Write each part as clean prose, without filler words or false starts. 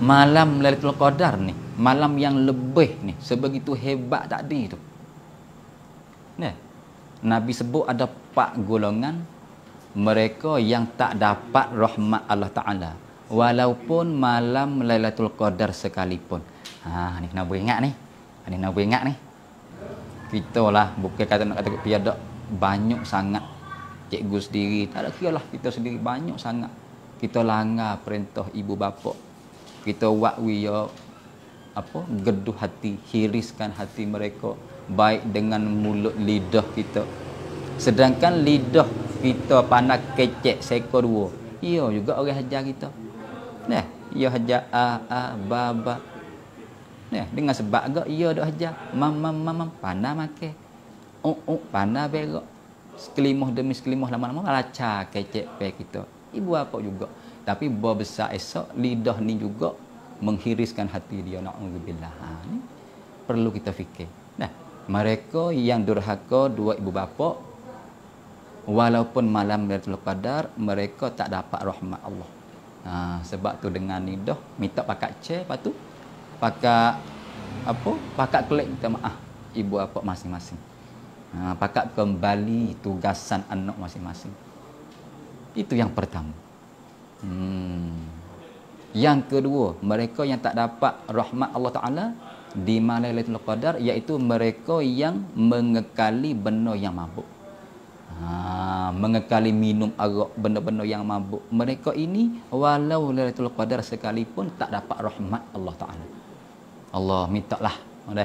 malam Lailatul Qadar ni, malam yang lebih ni, sebegitu hebat tadi tu. Nah, Nabi sebut ada 4 golongan mereka yang tak dapat rahmat Allah Ta'ala walaupun malam Lailatul Qadar sekalipun. Ni kena beringat ni. Ni kena beringat ni. Kita lah, bukan kata nak kata tiada, banyak sangat cikgu sendiri, tak ada kira lah, kita sendiri banyak sangat kita langgar perintah ibu bapa. Kita buat wiya geduh hati, hiriskan hati mereka baik dengan mulut lidah kita. Sedangkan lidah kita pandai kecek sekor 2. Ia juga orang hajar kita. Nah, ia hajar ba. Nah, dengan sebab agak ia dak hajar mam pandai makan. Pandai berak. Sekelimah demi sekelimah lama-lama lacak kecek pe kita. Ibu apa juga. Tapi besar esok lidah ni juga menghiriskan hati dia, na'udzubillah. Ni perlu kita fikir. Nah, mereka yang durhaka dua ibu bapa walaupun malam Lailatul Qadar mereka tak dapat rahmat Allah. Sebab tu dengan lidah minta pakat chair, lepas tu pakat kelek minta maaf ibu bapa masing-masing. Pakat kembali tugasan anak masing-masing. Itu yang pertama. Yang kedua, mereka yang tak dapat rahmat Allah Ta'ala di malam Lailatul Qadar iaitu mereka yang mengekali benda yang mabuk. Mengekali minum arak, benda-benda yang mabuk. Mereka ini walau Lailatul Qadar sekalipun tak dapat rahmat Allah Ta'ala. Allah mintalah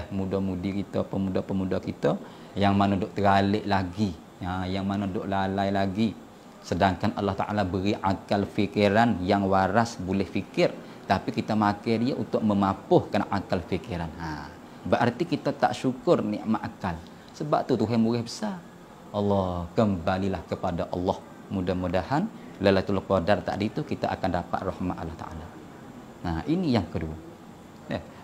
muda-mudi kita, pemuda-pemuda kita yang mana duk teralik lagi, yang mana duk lalai lagi. Sedangkan Allah Ta'ala beri akal fikiran yang waras, boleh fikir. Tapi kita makan dia untuk memapuhkan akal fikiran. Berarti kita tak syukur nikmat akal. Sebab tu Tuhan murah besar. Allah, kembalilah kepada Allah. Mudah-mudahan Lailatul Qadar tadi tu kita akan dapat rahmat Allah Ta'ala. Ini yang kedua.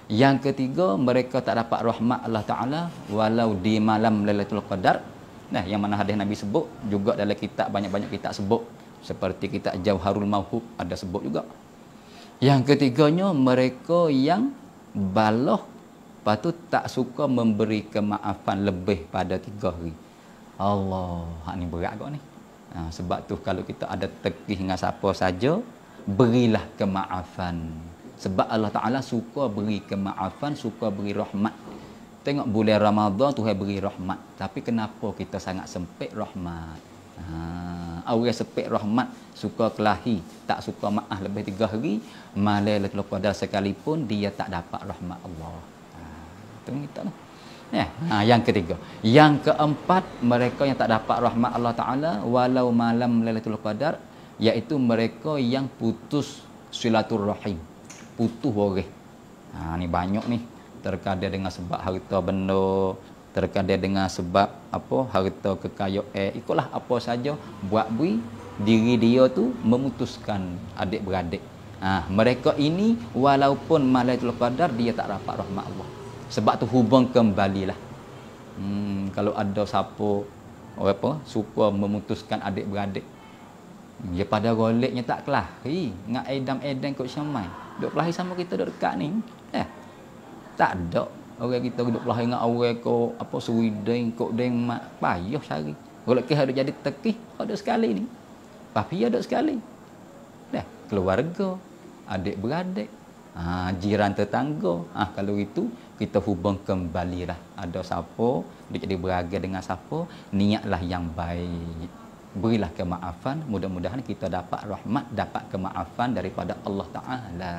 Yang ketiga, mereka tak dapat rahmat Allah Ta'ala walau di malam Lailatul Qadar. Yang mana hadis Nabi sebut juga dalam kitab, banyak-banyak kitab sebut. Seperti kitab Jauharul Mauhub ada sebut juga. Yang ketiganya, mereka yang baloh, lepas tu tak suka memberi kemaafan lebih pada 3 hari. Allah, ni berat kau ni. Sebab tu kalau kita ada tekih dengan siapa saja, berilah kemaafan. Sebab Allah Ta'ala suka beri kemaafan, suka beri rahmat. Tengok bulan Ramadan Tuhan beri rahmat. Tapi kenapa kita sangat sempit rahmat? Orang sempit rahmat, suka kelahi, tak suka maaf lebih 3 hari, malam Lailatul Qadar sekalipun dia tak dapat rahmat Allah. Itu kita lah. Yang ketiga. Yang keempat, mereka yang tak dapat rahmat Allah Ta'ala walau malam Lailatul Qadar, iaitu mereka yang putus silaturrahim, putus orang. Ni banyak ni. Terkadang dengan sebab harta benda, terkadang dengan sebab harta kekayaan, ikutlah apa saja buat bui diri dia tu memutuskan adik-beradik. Mereka ini walaupun Lailatul Qadar dia tak dapat rahmat Allah. Sebab tu hubung kembalilah. Kalau ada siapa suka memutuskan adik-beradik, dia pada goleknya tak kelahi, ngak edam-edam kok syamai. Duk kelahi sama kita duk dekat ni. Tak ada. Orang kita duduk kelahi dengan orang ko Sweden, kok Denmark, payah cari. Golek ke ada jadi tekih, ada sekali ni. Papi ada sekali. Keluarga, adik-beradik, jiran tetangga. Kalau itu kita hubung kembalilah. Ada siapa dia jadi beraga dengan siapa, niatlah yang baik. Berilah kemaafan, mudah-mudahan kita dapat rahmat, dapat kemaafan daripada Allah Ta'ala.